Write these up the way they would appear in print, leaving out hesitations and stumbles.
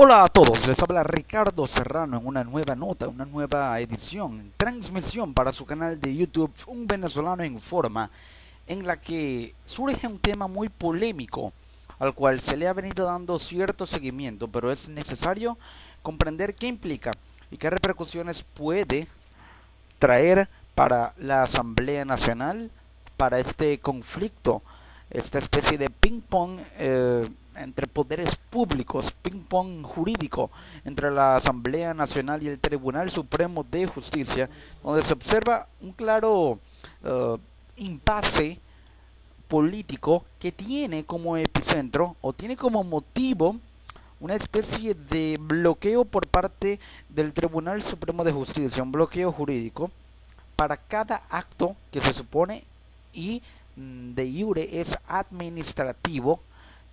Hola a todos, les habla Ricardo Serrano en una nueva nota, una nueva edición, transmisión para su canal de YouTube Un Venezolano Informa, en la que surge un tema muy polémico, al cual se le ha venido dando cierto seguimiento, pero es necesario comprender qué implica y qué repercusiones puede traer para la Asamblea Nacional, para este conflicto, esta especie de ping-pong entre poderes públicos, ping-pong jurídico entre la Asamblea Nacional y el Tribunal Supremo de Justicia, donde se observa un claro impasse político que tiene como epicentro o tiene como motivo una especie de bloqueo por parte del Tribunal Supremo de Justicia, un bloqueo jurídico para cada acto que se supone y de jure es administrativo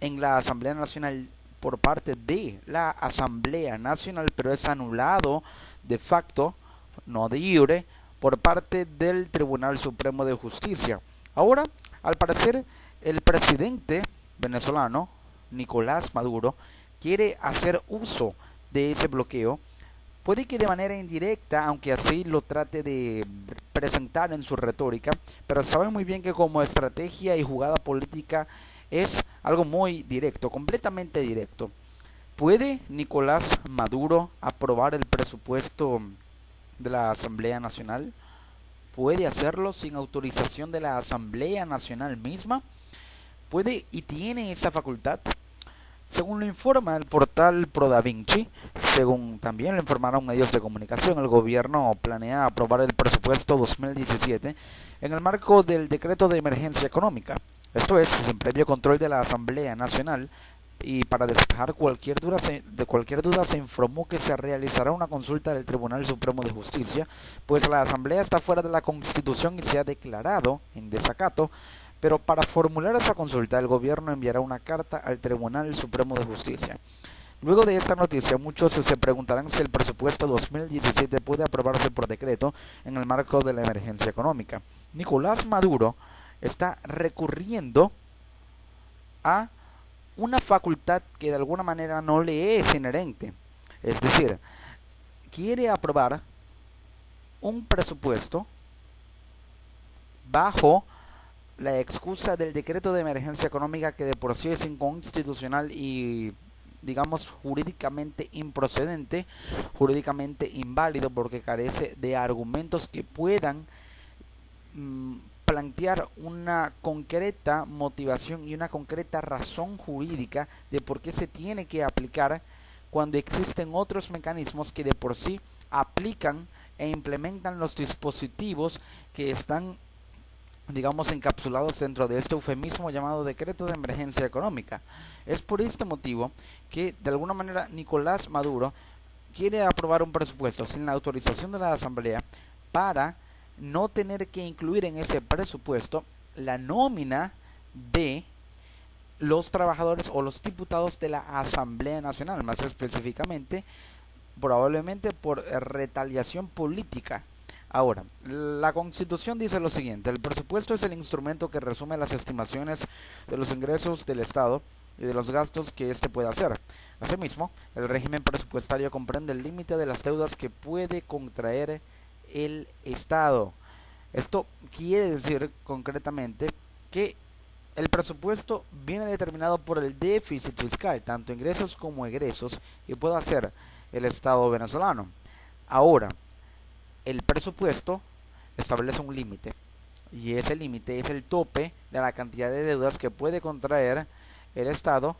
en la Asamblea Nacional por parte de la Asamblea Nacional, pero es anulado de facto, no de jure, por parte del Tribunal Supremo de Justicia. Ahora, al parecer, el presidente venezolano, Nicolás Maduro, quiere hacer uso de ese bloqueo. Puede que de manera indirecta, aunque así lo trate de presentar en su retórica, pero sabe muy bien que como estrategia y jugada política es algo muy directo, completamente directo. ¿Puede Nicolás Maduro aprobar el presupuesto de la Asamblea Nacional? ¿Puede hacerlo sin autorización de la Asamblea Nacional misma? ¿Puede y tiene esa facultad? Según lo informa el portal ProDaVinci, según también lo informaron medios de comunicación, el gobierno planea aprobar el presupuesto 2017 en el marco del decreto de emergencia económica. Esto es, sin previo control de la Asamblea Nacional, y para despejar cualquier duda se informó que se realizará una consulta del Tribunal Supremo de Justicia, pues la Asamblea está fuera de la Constitución y se ha declarado en desacato. Pero para formular esa consulta, el gobierno enviará una carta al Tribunal Supremo de Justicia. Luego de esta noticia, muchos se preguntarán si el presupuesto 2017 puede aprobarse por decreto en el marco de la emergencia económica. Nicolás Maduro está recurriendo a una facultad que de alguna manera no le es inherente. Es decir, quiere aprobar un presupuesto bajo la excusa del decreto de emergencia económica, que de por sí es inconstitucional y digamos jurídicamente improcedente, jurídicamente inválido, porque carece de argumentos que puedan plantear una concreta motivación y una concreta razón jurídica de por qué se tiene que aplicar cuando existen otros mecanismos que de por sí aplican e implementan los dispositivos que están, digamos, encapsulados dentro de este eufemismo llamado decreto de emergencia económica. Es por este motivo que de alguna manera Nicolás Maduro quiere aprobar un presupuesto sin la autorización de la Asamblea para no tener que incluir en ese presupuesto la nómina de los trabajadores o los diputados de la Asamblea Nacional, más específicamente probablemente por retaliación política. Ahora, la Constitución dice lo siguiente: el presupuesto es el instrumento que resume las estimaciones de los ingresos del Estado y de los gastos que éste puede hacer. Asimismo, el régimen presupuestario comprende el límite de las deudas que puede contraer el Estado. Esto quiere decir concretamente que el presupuesto viene determinado por el déficit fiscal, tanto ingresos como egresos, y puede hacer el Estado venezolano. Ahora, el presupuesto establece un límite, y ese límite es el tope de la cantidad de deudas que puede contraer el Estado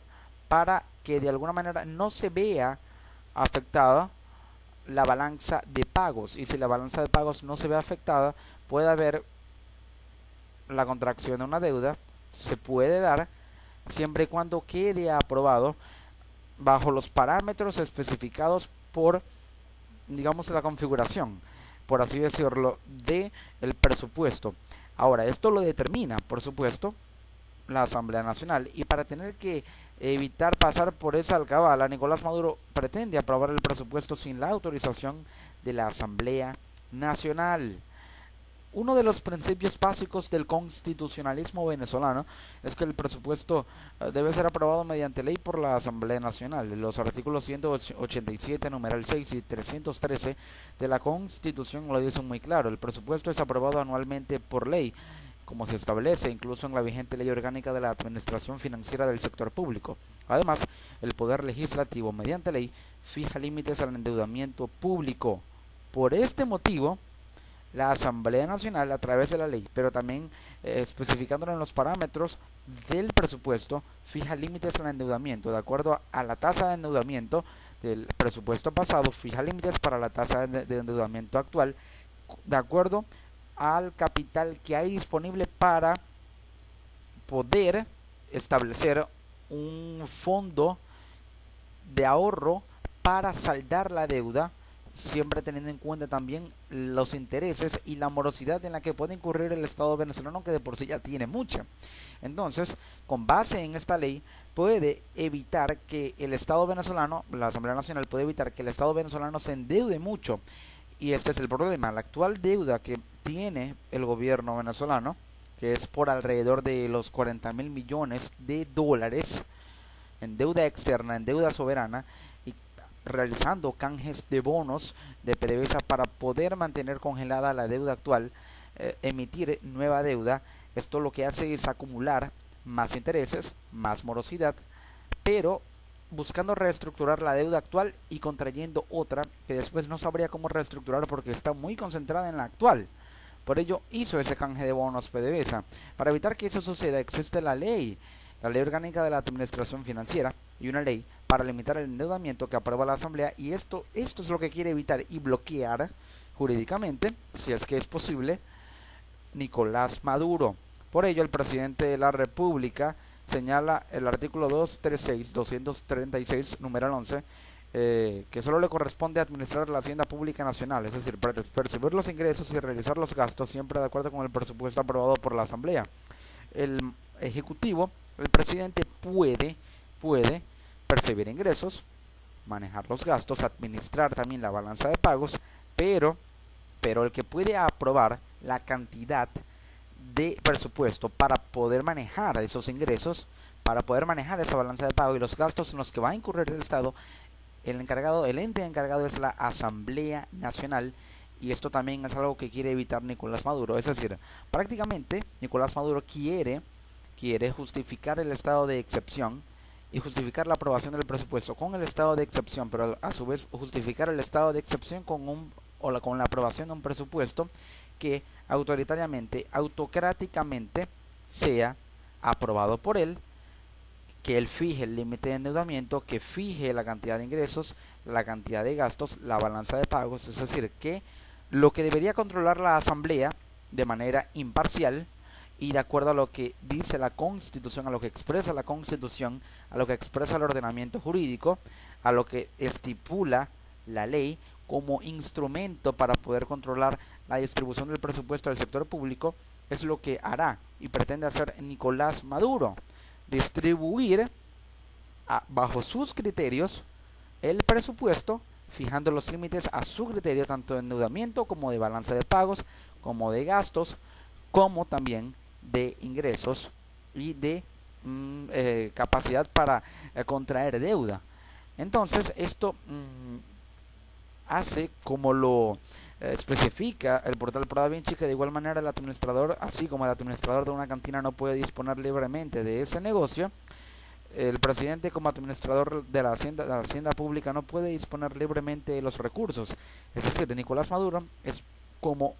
para que de alguna manera no se vea afectada la balanza de pagos, y si la balanza de pagos no se ve afectada, puede haber la contracción de una deuda. Se puede dar siempre y cuando quede aprobado bajo los parámetros especificados por, digamos, la configuración, por así decirlo, de el presupuesto. Ahora, esto lo determina, por supuesto, la Asamblea Nacional, y para tener que evitar pasar por esa alcabala, Nicolás Maduro pretende aprobar el presupuesto sin la autorización de la Asamblea Nacional. Uno de los principios básicos del constitucionalismo venezolano es que el presupuesto debe ser aprobado mediante ley por la Asamblea Nacional. Los artículos 187, numeral 6 y 313 de la Constitución lo dicen muy claro. El presupuesto es aprobado anualmente por ley, como se establece incluso en la vigente Ley Orgánica de la Administración Financiera del Sector Público. Además, el Poder Legislativo, mediante ley, fija límites al endeudamiento público. Por este motivo, la Asamblea Nacional, a través de la ley, pero también especificándolo en los parámetros del presupuesto, fija límites al endeudamiento. De acuerdo a la tasa de endeudamiento del presupuesto pasado, fija límites para la tasa de endeudamiento actual, de acuerdo al capital que hay disponible para poder establecer un fondo de ahorro para saldar la deuda, siempre teniendo en cuenta también los intereses y la morosidad en la que puede incurrir el Estado venezolano, que de por sí ya tiene mucha. Entonces, con base en esta ley, puede evitar que el Estado venezolano, la Asamblea Nacional puede evitar que el Estado venezolano se endeude mucho. Y este es el problema. La actual deuda que tiene el gobierno venezolano, que es por alrededor de los 40.000 millones de dólares en deuda externa, en deuda soberana, y realizando canjes de bonos de PDVSA para poder mantener congelada la deuda actual, emitir nueva deuda. Esto lo que hace es acumular más intereses, más morosidad, pero buscando reestructurar la deuda actual y contrayendo otra que después no sabría cómo reestructurar porque está muy concentrada en la actual. Por ello hizo ese canje de bonos PDVSA. Para evitar que eso suceda, existe la Ley Orgánica de la Administración Financiera y una ley para limitar el endeudamiento que aprueba la Asamblea, y esto es lo que quiere evitar y bloquear jurídicamente, si es que es posible, Nicolás Maduro. Por ello, el presidente de la República señala el artículo 236, numeral 11, que solo le corresponde administrar la hacienda pública nacional, es decir, percibir los ingresos y realizar los gastos siempre de acuerdo con el presupuesto aprobado por la Asamblea. El Ejecutivo, el presidente puede percibir ingresos, manejar los gastos, administrar también la balanza de pagos, pero el que puede aprobar la cantidad de presupuesto para poder manejar esos ingresos, para poder manejar esa balanza de pago y los gastos en los que va a incurrir el Estado, el ente encargado es la Asamblea Nacional. Y esto también es algo que quiere evitar Nicolás Maduro. Es decir, prácticamente Nicolás Maduro quiere justificar el estado de excepción y justificar la aprobación del presupuesto con el estado de excepción, pero a su vez justificar el estado de excepción con la aprobación de un presupuesto que autocráticamente sea aprobado por él, que él fije el límite de endeudamiento, que fije la cantidad de ingresos, la cantidad de gastos, la balanza de pagos. Es decir, que lo que debería controlar la Asamblea de manera imparcial y de acuerdo a lo que dice la Constitución, a lo que expresa la Constitución, a lo que expresa el ordenamiento jurídico, a lo que estipula la ley como instrumento para poder controlar la distribución del presupuesto del sector público, es lo que hará y pretende hacer Nicolás Maduro: distribuir bajo sus criterios el presupuesto, fijando los límites a su criterio tanto de endeudamiento como de balanza de pagos, como de gastos, como también de ingresos y de capacidad para contraer deuda. Entonces esto hace, como lo especifica el portal ProDaVinci, que de igual manera el administrador, así como el administrador de una cantina no puede disponer libremente de ese negocio, el presidente como administrador de la hacienda pública no puede disponer libremente de los recursos. Es decir, Nicolás Maduro es como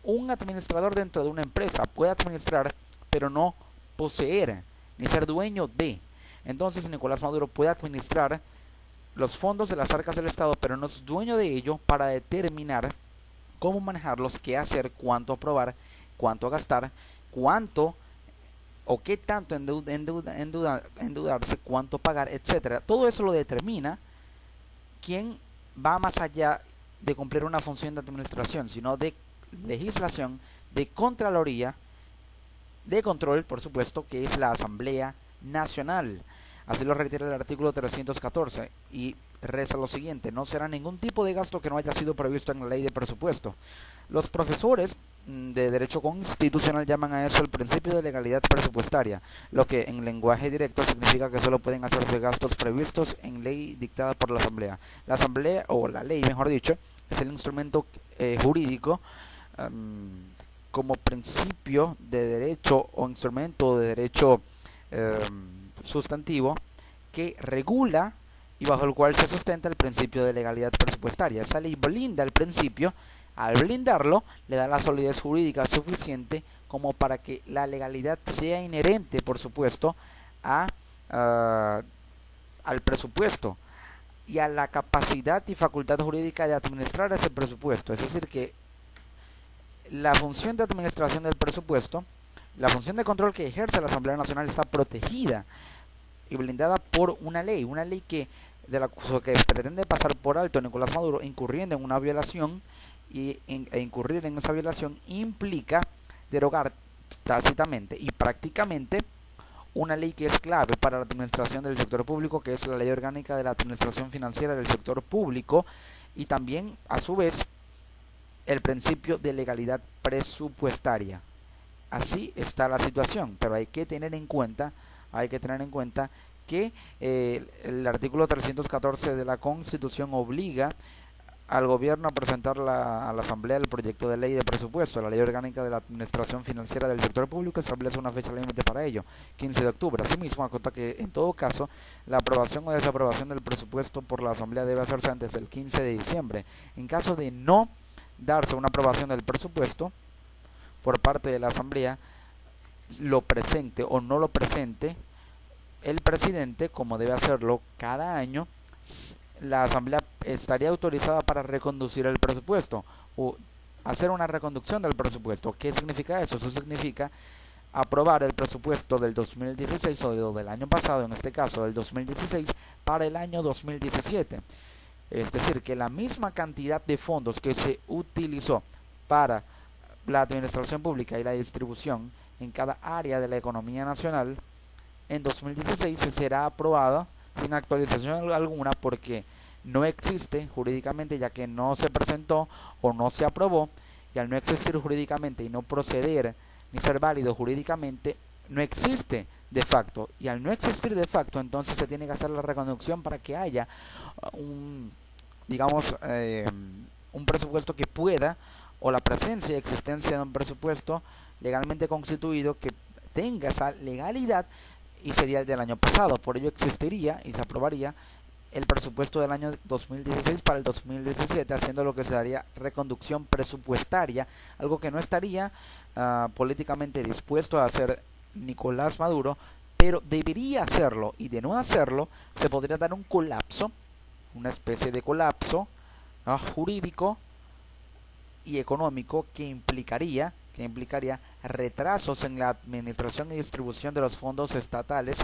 un administrador dentro de una empresa, puede administrar pero no poseer ni ser dueño de. Entonces Nicolás Maduro puede administrar los fondos de las arcas del Estado, pero no es dueño de ello para determinar cómo manejarlos, qué hacer, cuánto aprobar, cuánto gastar, cuánto o qué tanto endeudarse, cuánto pagar, etcétera. Todo eso lo determina quien va más allá de cumplir una función de administración, sino de legislación, de contraloría, de control, por supuesto, que es la Asamblea Nacional. Así lo reitera el artículo 314 y reza lo siguiente: no será ningún tipo de gasto que no haya sido previsto en la ley de presupuesto. Los profesores de derecho constitucional llaman a eso el principio de legalidad presupuestaria, lo que en lenguaje directo significa que solo pueden hacerse gastos previstos en ley dictada por la Asamblea. La Asamblea, o la ley mejor dicho, es el instrumento jurídico como principio de derecho o instrumento de derecho sustantivo que regula y bajo el cual se sustenta el principio de legalidad presupuestaria. Esa ley blinda el principio. Al blindarlo, le da la solidez jurídica suficiente como para que la legalidad sea inherente, por supuesto, al presupuesto y a la capacidad y facultad jurídica de administrar ese presupuesto. Es decir, que la función de administración del presupuesto, la función de control que ejerce la Asamblea Nacional está protegida y blindada por una ley que pretende pasar por alto Nicolás Maduro, incurriendo en una violación, e incurrir en esa violación implica derogar tácitamente y prácticamente una ley que es clave para la administración del sector público, que es la Ley Orgánica de la Administración Financiera del Sector Público, y también a su vez el principio de legalidad presupuestaria. Así está la situación, pero hay que tener en cuenta que el artículo 314 de la Constitución obliga al gobierno a presentar a la Asamblea el proyecto de ley de presupuesto. La Ley Orgánica de la Administración Financiera del Sector Público establece una fecha límite para ello, 15 de octubre. Asimismo, acota que en todo caso la aprobación o desaprobación del presupuesto por la Asamblea debe hacerse antes del 15 de diciembre. En caso de no darse una aprobación del presupuesto por parte de la Asamblea, lo presente o no lo presente el presidente, como debe hacerlo cada año, la Asamblea estaría autorizada para reconducir el presupuesto o hacer una reconducción del presupuesto. ¿Qué significa eso? Eso significa aprobar el presupuesto del 2016 o del año pasado, en este caso del 2016, para el año 2017. Es decir, que la misma cantidad de fondos que se utilizó para la administración pública y la distribución en cada área de la economía nacional en 2016 será aprobada sin actualización alguna, porque no existe jurídicamente, ya que no se presentó o no se aprobó, y al no existir jurídicamente y no proceder ni ser válido jurídicamente, no existe de facto, y al no existir de facto, entonces se tiene que hacer la reconducción para que haya un presupuesto que pueda, o la presencia y existencia de un presupuesto legalmente constituido que tenga esa legalidad, y sería el del año pasado. Por ello existiría y se aprobaría el presupuesto del año 2016 para el 2017, haciendo lo que se daría reconducción presupuestaria, algo que no estaría políticamente dispuesto a hacer Nicolás Maduro, pero debería hacerlo, y de no hacerlo se podría dar un colapso, una especie de colapso jurídico y económico que implicaría retrasos en la administración y distribución de los fondos estatales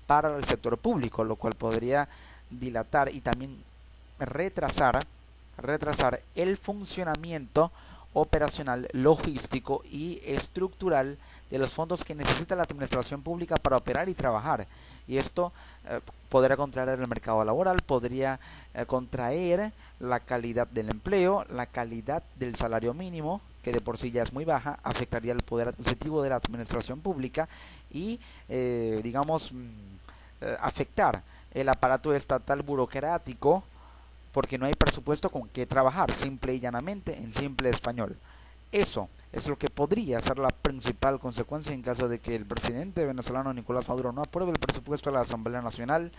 para el sector público, lo cual podría dilatar y también retrasar el funcionamiento operacional, logístico y estructural de los fondos que necesita la administración pública para operar y trabajar. Y esto podría contraer el mercado laboral, podría contraer la calidad del empleo, la calidad del salario mínimo, que de por sí ya es muy baja, afectaría el poder adquisitivo de la administración pública y, afectar el aparato estatal burocrático, porque no hay presupuesto con que trabajar, simple y llanamente, en simple español. Eso es lo que podría ser la principal consecuencia en caso de que el presidente venezolano Nicolás Maduro no apruebe el presupuesto de la Asamblea Nacional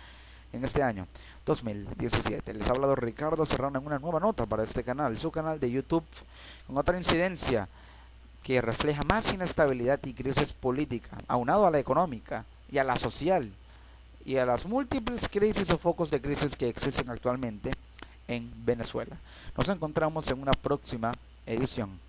en este año 2017. Les ha hablado Ricardo Serrano en una nueva nota para este canal, su canal de YouTube, con otra incidencia que refleja más inestabilidad y crisis política, aunado a la económica y a la social y a las múltiples crisis o focos de crisis que existen actualmente en Venezuela. Nos encontramos en una próxima edición.